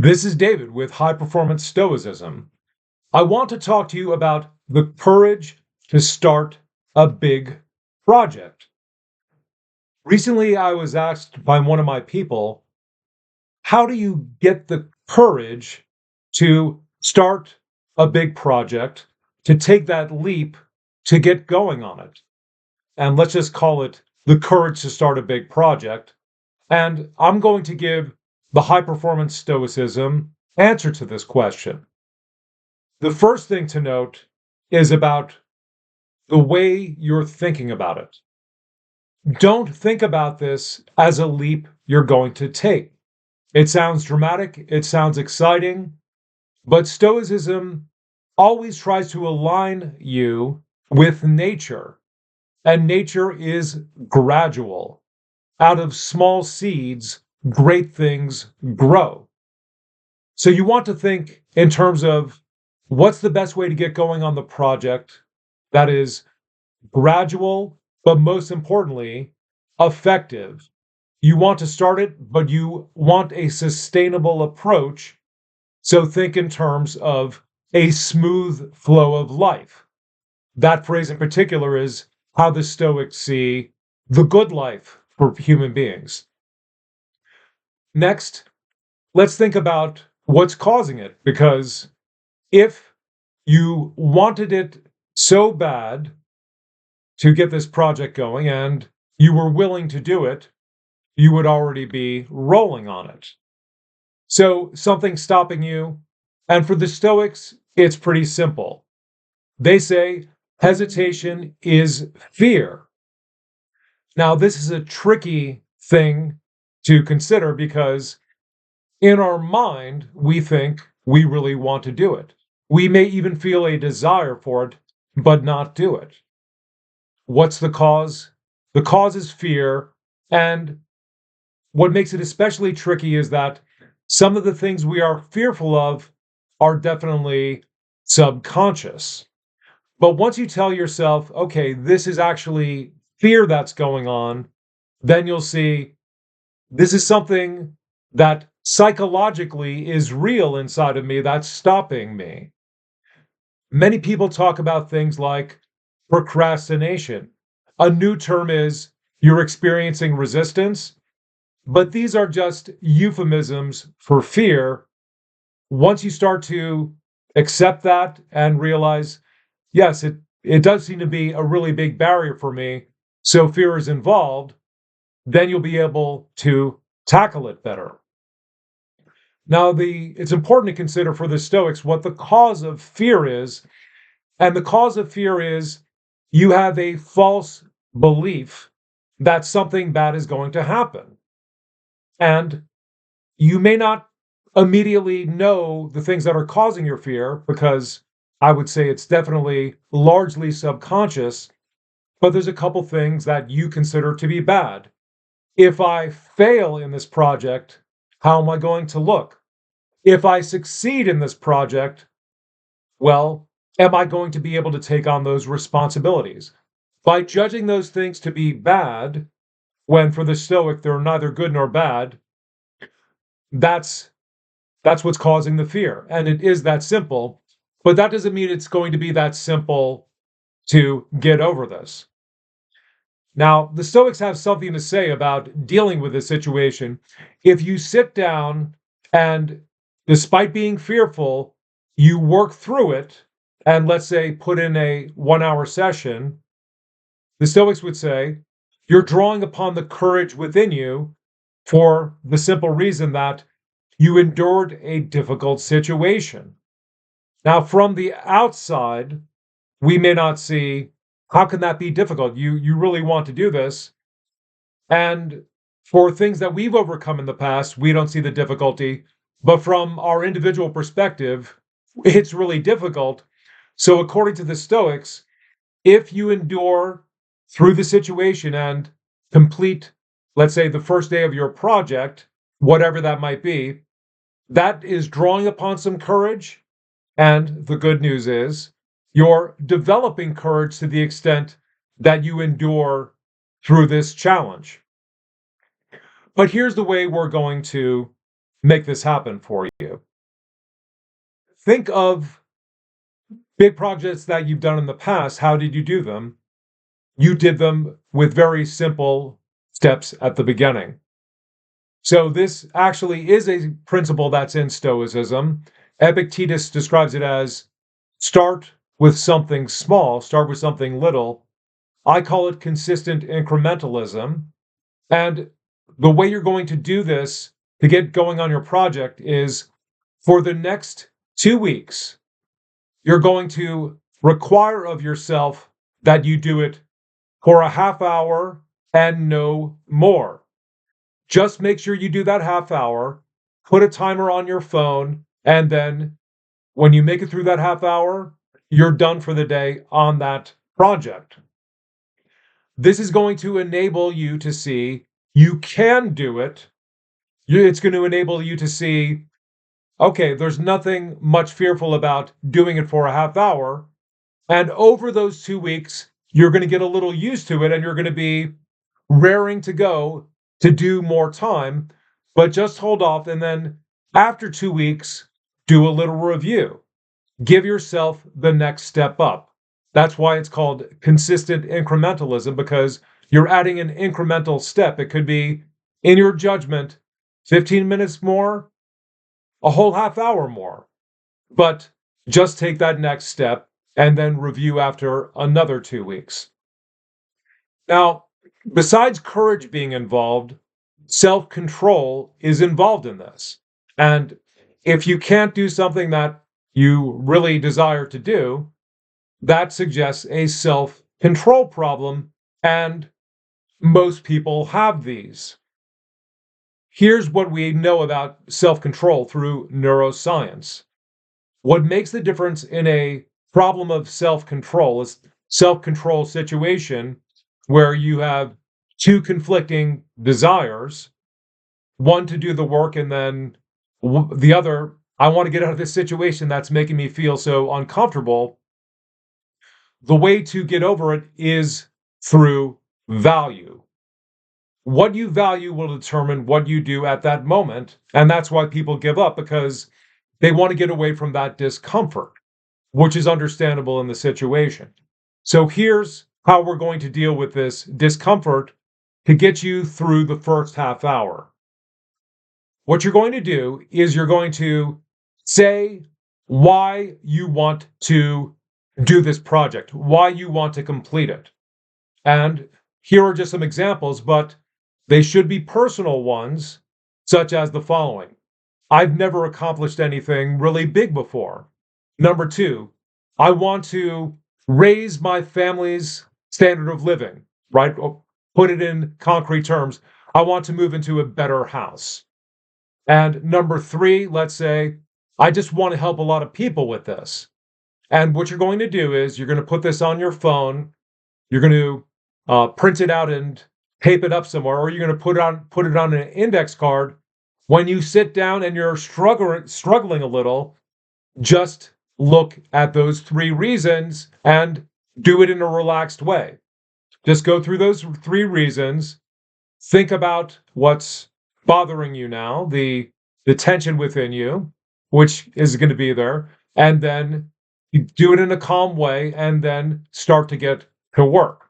This is David with High Performance Stoicism. I want to talk to you about the courage to start a big project. Recently, I was asked by one of my people, how do you get the courage to start a big project, to take that leap, to get going on it? And let's just call it the courage to start a big project. And I'm going to give the High Performance Stoicism answer to this question. The first thing to note is about the way you're thinking about it. Don't think about this as a leap you're going to take. It sounds dramatic, it sounds exciting, but Stoicism always tries to align you with nature, and nature is gradual. Out of small seeds, great things grow. So you want to think in terms of what's the best way to get going on the project that is gradual, but most importantly, effective. You want to start it, but you want a sustainable approach. So think in terms of a smooth flow of life. That phrase in particular is how the Stoics see the good life for human beings. Next, let's think about what's causing it, because if you wanted it so bad to get this project going and you were willing to do it, you would already be rolling on it. So something's stopping you. And for the Stoics, it's pretty simple. They say hesitation is fear. Now, this is a tricky thing to consider because in our mind, we think we really want to do it. We may even feel a desire for it, but not do it. What's the cause? The cause is fear. And what makes it especially tricky is that some of the things we are fearful of are definitely subconscious. But once you tell yourself, okay, this is actually fear that's going on, then you'll see this is something that psychologically is real inside of me that's stopping me. Many people talk about things like procrastination. A new term is you're experiencing resistance, but these are just euphemisms for fear. Once you start to accept that and realize, yes, it does seem to be a really big barrier for me, so fear is involved, then you'll be able to tackle it better. Now, it's important to consider for the Stoics what the cause of fear is. And the cause of fear is you have a false belief that something bad is going to happen. And you may not immediately know the things that are causing your fear, because I would say it's definitely largely subconscious, but there's a couple things that you consider to be bad. If I fail in this project, how am I going to look? If I succeed in this project, well, am I going to be able to take on those responsibilities? By judging those things to be bad, when for the Stoic they're neither good nor bad, that's what's causing the fear. And it is that simple, but that doesn't mean it's going to be that simple to get over this. Now, the Stoics have something to say about dealing with this situation. If you sit down and, despite being fearful, you work through it, and let's say put in a 1 hour session, the Stoics would say you're drawing upon the courage within you for the simple reason that you endured a difficult situation. Now, from the outside, we may not see how can that be difficult. You really want to do this. And for things that we've overcome in the past, we don't see the difficulty. But from our individual perspective, it's really difficult. So, according to the Stoics, if you endure through the situation and complete, let's say, the first day of your project, whatever that might be, that is drawing upon some courage. And the good news is you're developing courage to the extent that you endure through this challenge. But here's the way we're going to make this happen for you. Think of big projects that you've done in the past. How did you do them? You did them with very simple steps at the beginning. So this actually is a principle that's in Stoicism. Epictetus describes it as start with something small, start with something little. I call it consistent incrementalism. And the way you're going to do this to get going on your project is for the next 2 weeks, you're going to require of yourself that you do it for a half hour and no more. Just make sure you do that half hour, put a timer on your phone, and then when you make it through that half hour, you're done for the day on that project. This is going to enable you to see you can do it. It's going to enable you to see, okay, there's nothing much fearful about doing it for a half hour. And over those 2 weeks, you're going to get a little used to it and you're going to be raring to go to do more time, but just hold off. And then after 2 weeks, do a little review. Give yourself the next step up. That's why it's called consistent incrementalism, because you're adding an incremental step. It could be, in your judgment, 15 minutes more, a whole half hour more. But just take that next step and then review after another 2 weeks. Now, besides courage being involved, self-control is involved in this. And if you can't do something that you really desire to do, that suggests a self-control problem, and most people have these. Here's what we know about self-control through neuroscience. What makes the difference in a problem of self-control is self-control situation where you have two conflicting desires, one to do the work and then the other, I want to get out of this situation that's making me feel so uncomfortable. The way to get over it is through value. What you value will determine what you do at that moment. And that's why people give up, because they want to get away from that discomfort, which is understandable in the situation. So here's how we're going to deal with this discomfort to get you through the first half hour. What you're going to do is you're going to say why you want to do this project, why you want to complete it. And here are just some examples, but they should be personal ones, such as the following. I've never accomplished anything really big before. Number two, I want to raise my family's standard of living, right? Put it in concrete terms. I want to move into a better house. And number three, let's say, I just want to help a lot of people with this. And what you're going to do is you're going to put this on your phone. You're going to print it out and tape it up somewhere, or you're going to put it on an index card. When you sit down and you're struggling a little, just look at those 3 reasons and do it in a relaxed way. Just go through those 3 reasons. Think about what's bothering you now, the tension within you, which is going to be there, and then you do it in a calm way and then start to get to work.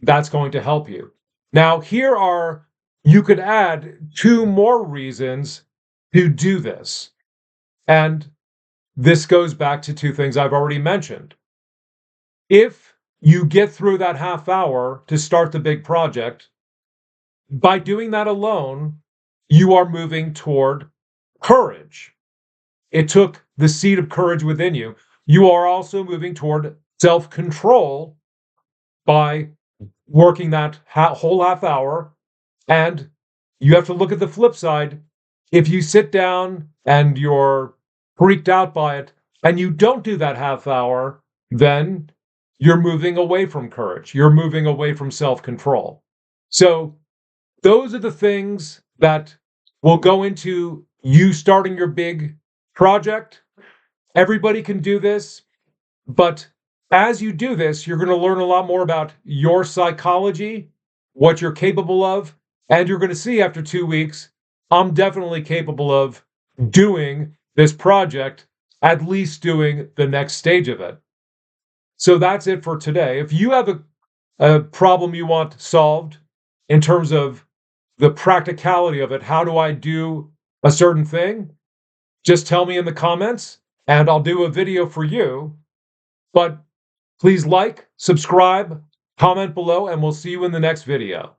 That's going to help you. Now, you could add 2 more reasons to do this. And this goes back to 2 things I've already mentioned. If you get through that half hour to start the big project, by doing that alone, you are moving toward courage. It took the seed of courage within you. You are also moving toward self-control by working that whole half hour. And you have to look at the flip side. If you sit down and you're freaked out by it and you don't do that half hour, then you're moving away from courage. You're moving away from self-control. So those are the things that will go into you starting your big project. Everybody can do this, but as you do this, you're going to learn a lot more about your psychology, what you're capable of, and you're going to see after 2 weeks I'm definitely capable of doing this project, at least doing the next stage of it. So that's it for today. If you have a problem you want solved in terms of the practicality of it, how do I do a certain thing? Just tell me in the comments and I'll do a video for you. But please like, subscribe, comment below, and we'll see you in the next video.